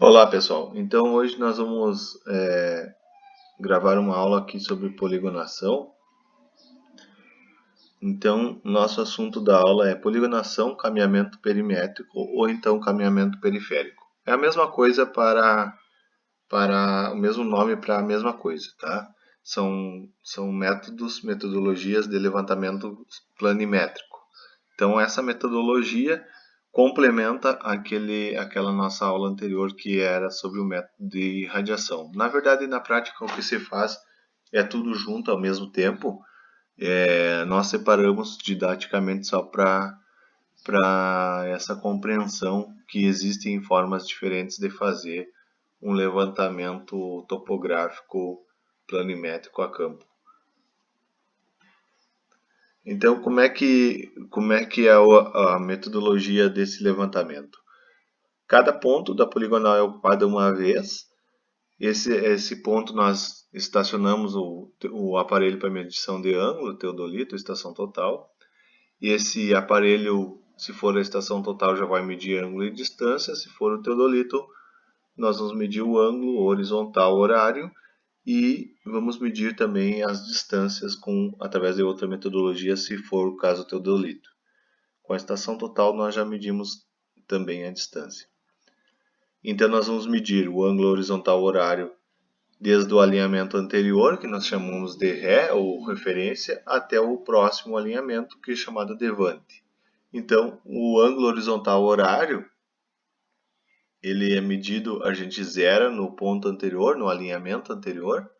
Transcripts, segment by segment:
Olá pessoal, então hoje nós vamos gravar uma aula aqui sobre poligonação. Então, nosso assunto da aula é poligonação, caminhamento perimétrico ou então caminhamento periférico. É a mesma coisa para o mesmo nome para a mesma coisa, tá? São metodologias de levantamento planimétrico. Então, essa metodologia complementa aquela nossa aula anterior que era sobre o método de radiação. Na verdade, na prática, o que se faz é tudo junto ao mesmo tempo. Nós separamos didaticamente só para essa compreensão que existem formas diferentes de fazer um levantamento topográfico planimétrico a campo. Então, como é que é a metodologia desse levantamento? Cada ponto da poligonal é ocupado uma vez. Esse ponto nós estacionamos o aparelho para medição de ângulo, teodolito, estação total. E esse aparelho, se for a estação total, já vai medir ângulo e distância. Se for o teodolito, nós vamos medir o ângulo horizontal horário e vamos medir também as distâncias através de outra metodologia, se for o caso do teodolito. Com a estação total, nós já medimos também a distância. Então, nós vamos medir o ângulo horizontal horário desde o alinhamento anterior, que nós chamamos de ré ou referência, até o próximo alinhamento, que é chamado de vante. Então, o ângulo horizontal horário, ele é medido, a gente zera no ponto anterior, no alinhamento anterior,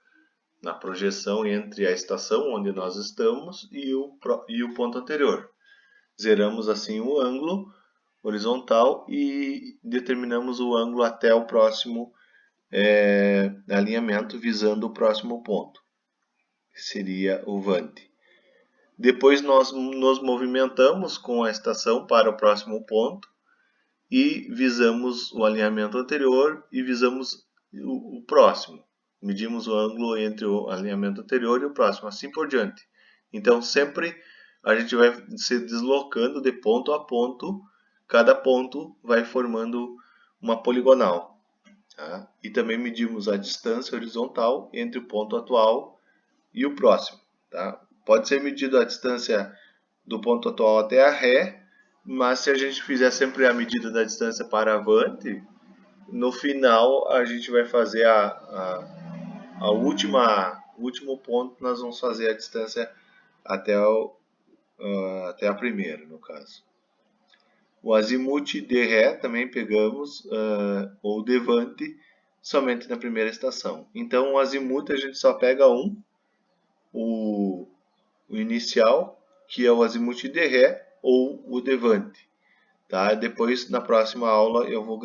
na projeção entre a estação onde nós estamos e o ponto anterior. Zeramos assim o ângulo horizontal e determinamos o ângulo até o próximo alinhamento, visando o próximo ponto, que seria o vante. Depois nós nos movimentamos com a estação para o próximo ponto e visamos o alinhamento anterior e visamos o próximo. Medimos o ângulo entre o alinhamento anterior e o próximo, assim por diante. Então, sempre a gente vai se deslocando de ponto a ponto, cada ponto vai formando uma poligonal. Tá? E também medimos a distância horizontal entre o ponto atual e o próximo. Tá? Pode ser medida a distância do ponto atual até a ré, mas se a gente fizer sempre a medida da distância para avante, no final a gente vai fazer o último ponto, nós vamos fazer a distância até a primeira, no caso. O azimuth de ré também pegamos, ou de vante, somente na primeira estação. Então o azimuth a gente só pega o inicial, que é o azimuth de ré ou o de vante. Tá? Depois, na próxima aula, eu vou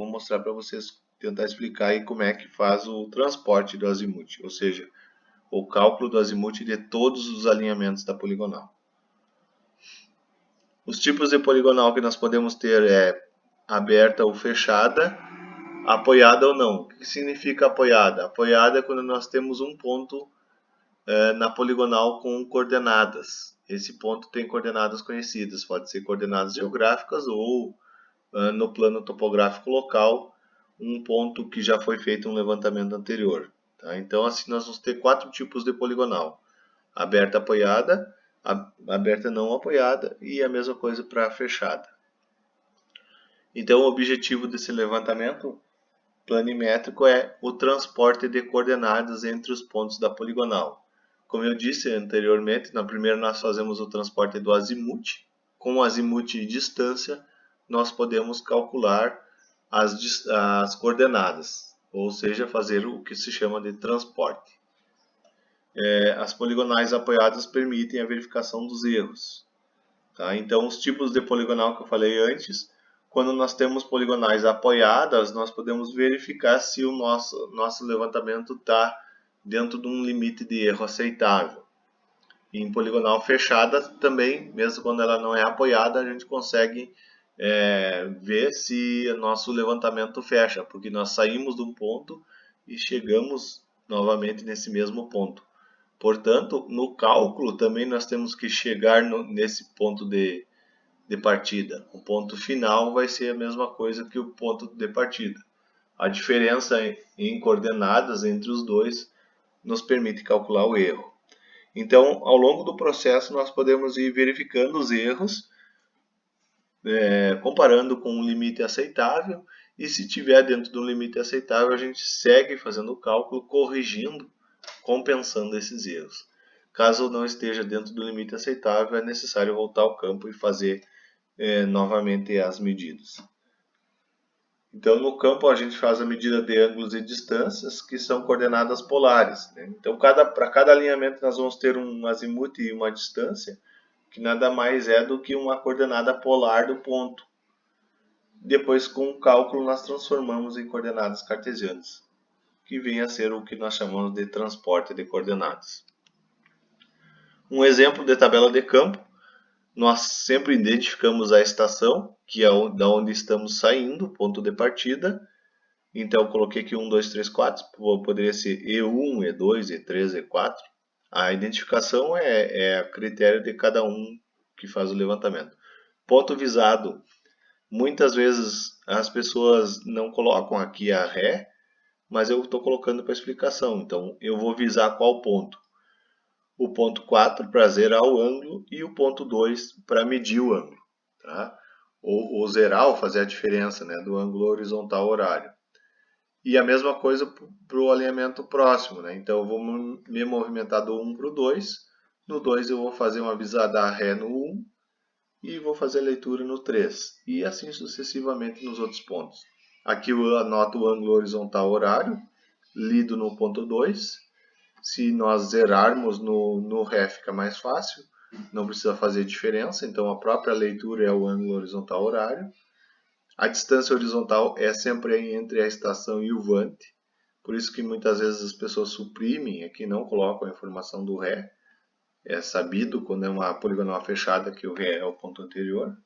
mostrar para vocês, tentar explicar aí como é que faz o transporte do azimuth, ou seja, o cálculo do azimuth de todos os alinhamentos da poligonal. Os tipos de poligonal que nós podemos ter é aberta ou fechada, apoiada ou não. O que significa apoiada? Apoiada é quando nós temos um ponto na poligonal com coordenadas. Esse ponto tem coordenadas conhecidas, pode ser coordenadas geográficas ou no plano topográfico local, um ponto que já foi feito um levantamento anterior. Tá? Então, assim, nós vamos ter 4 tipos de poligonal: aberta apoiada, aberta não apoiada e a mesma coisa para fechada. Então, o objetivo desse levantamento planimétrico é o transporte de coordenadas entre os pontos da poligonal. Como eu disse anteriormente, na primeira nós fazemos o transporte do azimuth. Com o azimuth e distância, nós podemos calcular as coordenadas, ou seja, fazer o que se chama de transporte. As poligonais apoiadas permitem a verificação dos erros. Tá? Então, os tipos de poligonal que eu falei antes, quando nós temos poligonais apoiadas, nós podemos verificar se o nosso levantamento está dentro de um limite de erro aceitável. E em poligonal fechada também, mesmo quando ela não é apoiada, a gente consegue ver se o nosso levantamento fecha, porque nós saímos de um ponto e chegamos novamente nesse mesmo ponto. Portanto, no cálculo também nós temos que chegar nesse ponto de partida. O ponto final vai ser a mesma coisa que o ponto de partida. A diferença em coordenadas entre os dois nos permite calcular o erro. Então, ao longo do processo, nós podemos ir verificando os erros, comparando com um limite aceitável, e se estiver dentro do limite aceitável, a gente segue fazendo o cálculo, corrigindo, compensando esses erros. Caso não esteja dentro do limite aceitável, é necessário voltar ao campo e fazer novamente as medidas. Então, no campo, a gente faz a medida de ângulos e distâncias, que são coordenadas polares, né? Então, para cada alinhamento, nós vamos ter um azimuth e uma distância, que nada mais é do que uma coordenada polar do ponto. Depois, com o cálculo, nós transformamos em coordenadas cartesianas, que vem a ser o que nós chamamos de transporte de coordenadas. Um exemplo de tabela de campo, nós sempre identificamos a estação, que é da onde estamos saindo, ponto de partida. Então, eu coloquei aqui 1, 2, 3, 4, poderia ser E1, E2, E3, E4. A identificação é a critério de cada um que faz o levantamento. Ponto visado. Muitas vezes as pessoas não colocam aqui a ré, mas eu estou colocando para explicação. Então, eu vou visar qual ponto? O ponto 4 para zerar o ângulo e o ponto 2 para medir o ângulo. Tá? Ou zerar ou fazer a diferença, né, do ângulo horizontal horário. E a mesma coisa para o alinhamento próximo. Né? Então eu vou me movimentar do 1 para o 2. No 2 eu vou fazer uma visada ré no 1 e vou fazer a leitura no 3. E assim sucessivamente nos outros pontos. Aqui eu anoto o ângulo horizontal horário, lido no ponto 2. Se nós zerarmos no ré fica mais fácil, não precisa fazer diferença, então a própria leitura é o ângulo horizontal horário. A distância horizontal é sempre entre a estação e o vante, por isso que muitas vezes as pessoas suprimem aqui, não colocam a informação do ré. É sabido quando é uma poligonal fechada que o ré é o ponto anterior.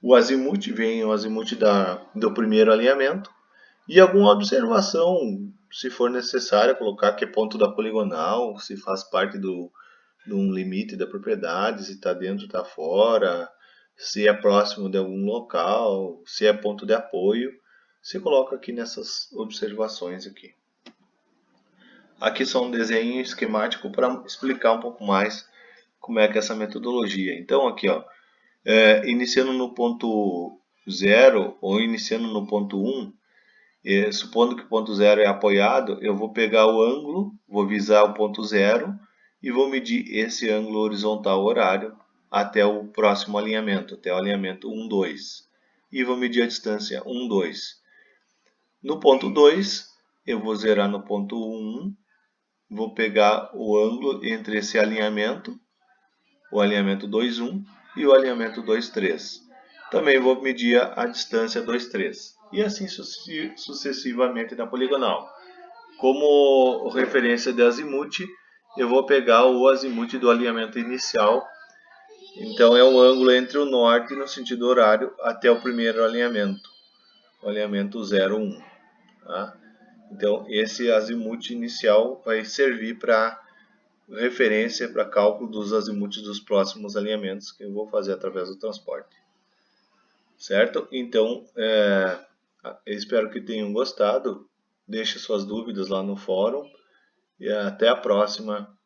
O azimuth vem o azimuth do primeiro alinhamento. E alguma observação, se for necessária, colocar que ponto da poligonal, se faz parte de um limite da propriedade, se está dentro, está fora, se é próximo de algum local, se é ponto de apoio, se coloca aqui nessas observações aqui. Aqui só um desenho esquemático para explicar um pouco mais como é que é essa metodologia. Então aqui, ó, iniciando no ponto 0 ou iniciando no ponto 1, supondo que o ponto 0 é apoiado, eu vou pegar o ângulo, vou visar o ponto 0 e vou medir esse ângulo horizontal horário até o próximo alinhamento, até o alinhamento 1, 2. E vou medir a distância 1, 2. No ponto 2, eu vou zerar no ponto 1, vou pegar o ângulo entre esse alinhamento, o alinhamento 2, 1 e o alinhamento 2, 3. Também vou medir a distância 2, 3. E assim sucessivamente na poligonal. Como referência de azimuth, eu vou pegar o azimuth do alinhamento inicial. Então é o ângulo entre o norte no sentido horário até o primeiro alinhamento, o alinhamento 0, 1. Tá? Então esse azimuth inicial vai servir para referência para cálculo dos azimuths dos próximos alinhamentos que eu vou fazer através do transporte. Certo? Então, eu espero que tenham gostado. Deixe suas dúvidas lá no fórum. E até a próxima.